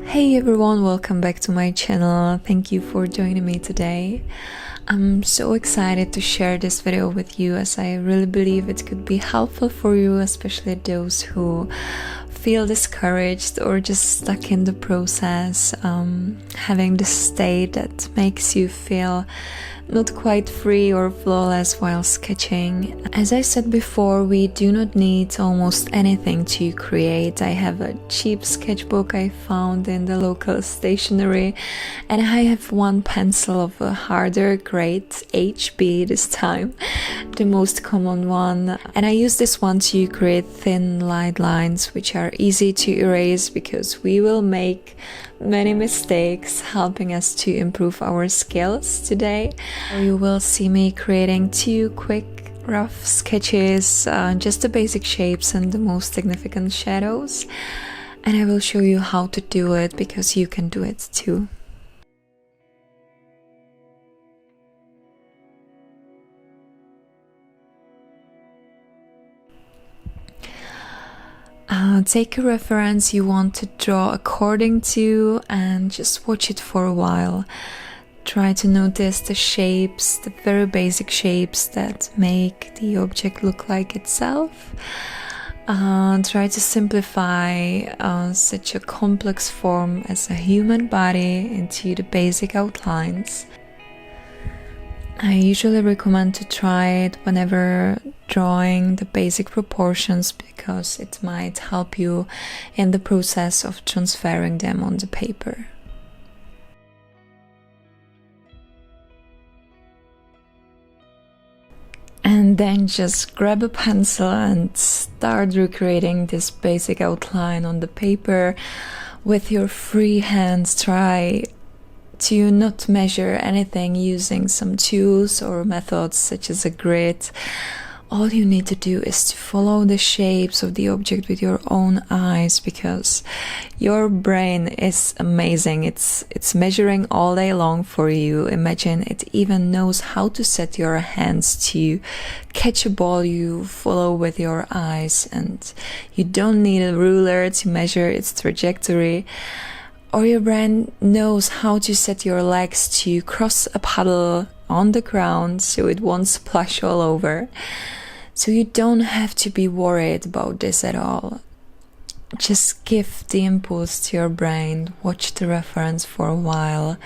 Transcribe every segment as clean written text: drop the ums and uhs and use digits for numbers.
Hey everyone, welcome back to my channel. Thank you for joining me today. I'm so excited to share this video with you as I really believe it could be helpful for you, especially those who feel discouraged or just stuck in the process, having this state that makes you feel not quite free or flawless while sketching. As I said before, we do not need almost anything to create. I have a cheap sketchbook I found in the local stationery, and I have one pencil of a harder grade, HB this time, the most common one, and I use this one to create thin light lines which are easy to erase because we will make many mistakes, helping us to improve our skills today. You will see me creating two quick rough sketches, just the basic shapes and the most significant shadows, and I will show you how to do it because you can do it too. Take a reference you want to draw according to and just watch it for a while. Try to notice the shapes, the very basic shapes that make the object look like itself. Try to simplify such a complex form as a human body into the basic outlines. I usually recommend to try it whenever drawing the basic proportions because it might help you in the process of transferring them on the paper. And then just grab a pencil and start recreating this basic outline on the paper. With your free hands, try to not measure anything using some tools or methods such as a grid. All you need to do is to follow the shapes of the object with your own eyes because your brain is amazing. It's measuring all day long for you. Imagine it even knows how to set your hands to catch a ball you follow with your eyes, and you don't need a ruler to measure its trajectory. Or your brain knows how to set your legs to cross a puddle on the ground so it won't splash all over. So you don't have to be worried about this at all. Just give the impulse to your brain, watch the reference for a while,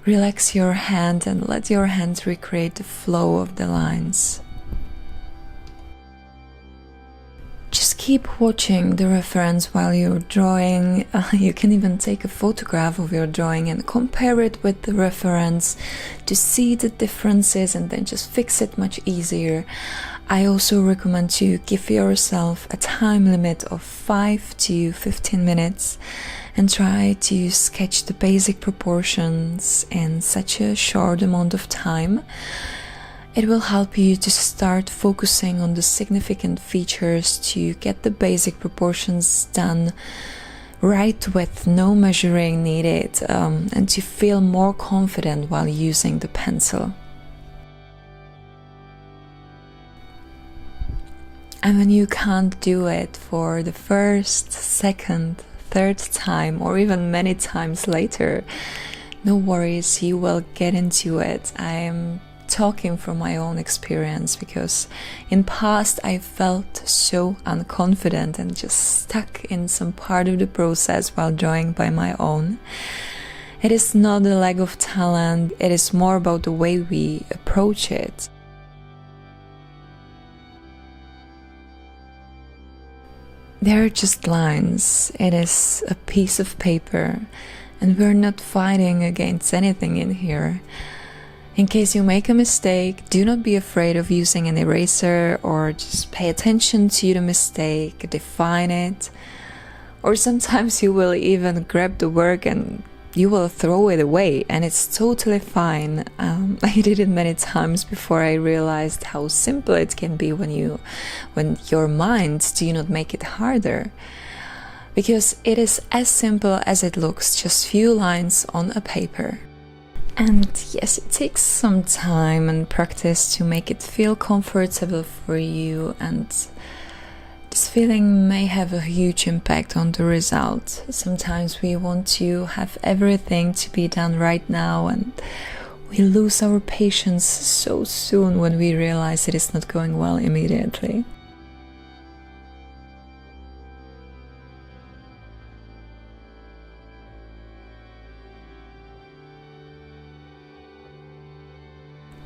relax your hand and let your hand recreate the flow of the lines. Just keep watching the reference while you're drawing. You can even take a photograph of your drawing and compare it with the reference to see the differences and then just fix it much easier. I also recommend to give yourself a time limit of 5 to 15 minutes and try to sketch the basic proportions in such a short amount of time. It will help you to start focusing on the significant features to get the basic proportions done right with no measuring needed, and to feel more confident while using the pencil. And when you can't do it for the first, second, third time, or even many times later, no worries, you will get into it. I'm talking from my own experience because in past I felt so unconfident and just stuck in some part of the process while drawing by my own. It is not a lack of talent, it is more about the way we approach it. They're just lines, it is a piece of paper, and we're not fighting against anything in here. In case you make a mistake, do not be afraid of using an eraser, or just pay attention to the mistake, define it. Or sometimes you will even grab the work and you will throw it away, and it's totally fine. I did it many times before I realized how simple it can be when your mind do not make it harder. Because it is as simple as it looks, just few lines on a paper. And yes, it takes some time and practice to make it feel comfortable for you, and This feeling may have a huge impact on the result. Sometimes we want to have everything to be done right now, and we lose our patience so soon when we realize it is not going well immediately.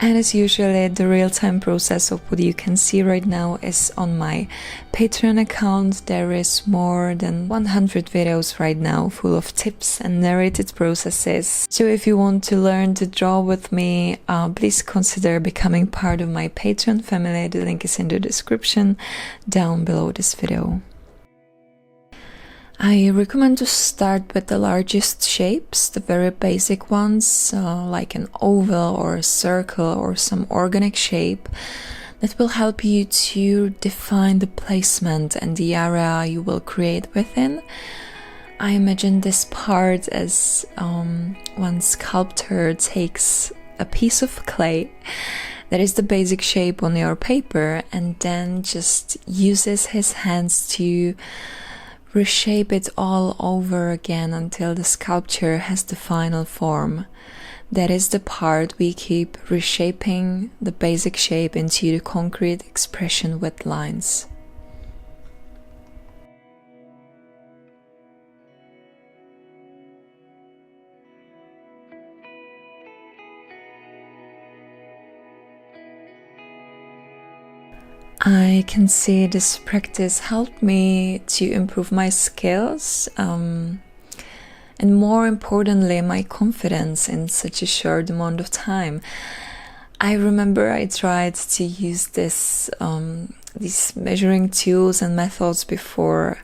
And as usually, the real-time process of what you can see right now is on my Patreon account. There is more than 100 videos right now full of tips and narrated processes. So if you want to learn to draw with me, please consider becoming part of my Patreon family. The link is in the description down below this video. I recommend to start with the largest shapes, the very basic ones, like an oval or a circle or some organic shape that will help you to define the placement and the area you will create within. I imagine this part as one sculptor takes a piece of clay that is the basic shape on your paper and then just uses his hands to reshape it all over again until the sculpture has the final form. That is the part we keep reshaping the basic shape into the concrete expression with lines. I can see this practice helped me to improve my skills and more importantly my confidence in such a short amount of time. I remember I tried to use these measuring tools and methods before,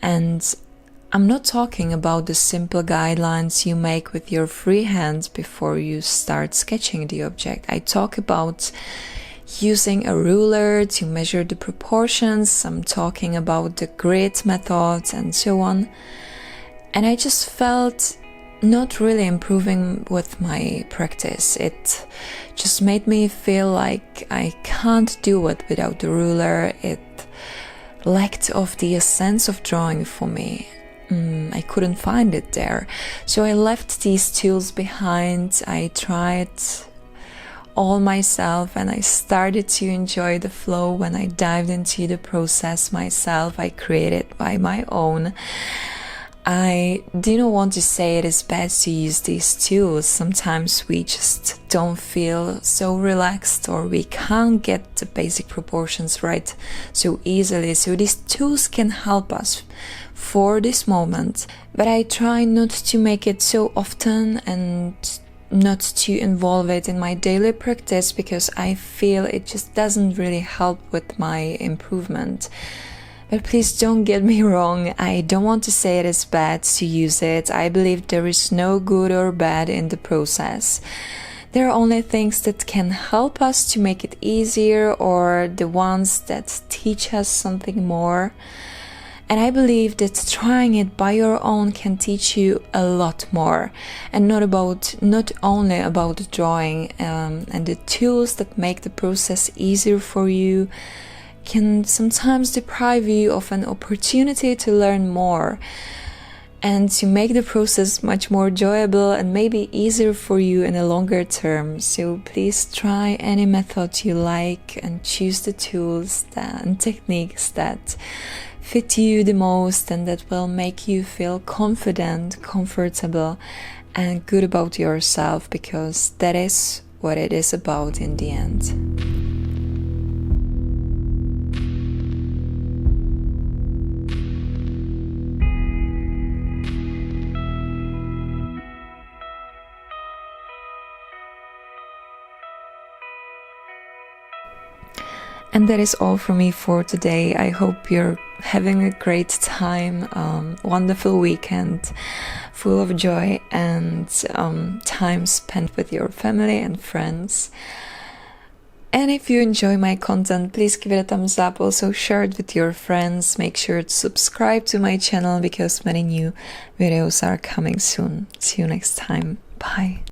and I'm not talking about the simple guidelines you make with your free hand before you start sketching the object. I talk about using a ruler to measure the proportions. I'm talking about the grid method and so on. And I just felt not really improving with my practice. It just made me feel like I can't do it without the ruler. It lacked of the essence of drawing for me. I couldn't find it there. So I left these tools behind. I tried all myself and I started to enjoy the flow when I dived into the process myself. I created by my own. I do not want to say it is bad to use these tools. Sometimes we just don't feel so relaxed or we can't get the basic proportions right so easily. So these tools can help us for this moment. But I try not to make it so often and not to involve it in my daily practice because I feel it just doesn't really help with my improvement. But please don't get me wrong, I don't want to say it is bad to use it. I believe there is no good or bad in the process. There are only things that can help us to make it easier or the ones that teach us something more. And I believe that trying it by your own can teach you a lot more, and not only about the drawing and the tools that make the process easier for you can sometimes deprive you of an opportunity to learn more and to make the process much more enjoyable and maybe easier for you in a longer term. So please try any method you like and choose the tools and techniques that fit you the most and that will make you feel confident, comfortable and good about yourself, because that is what it is about in the end. And that is all for me for today. I hope you're having a great time, wonderful weekend, full of joy and time spent with your family and friends. And if you enjoy my content, please give it a thumbs up. Also share it with your friends. Make sure to subscribe to my channel because many new videos are coming soon. See you next time. Bye.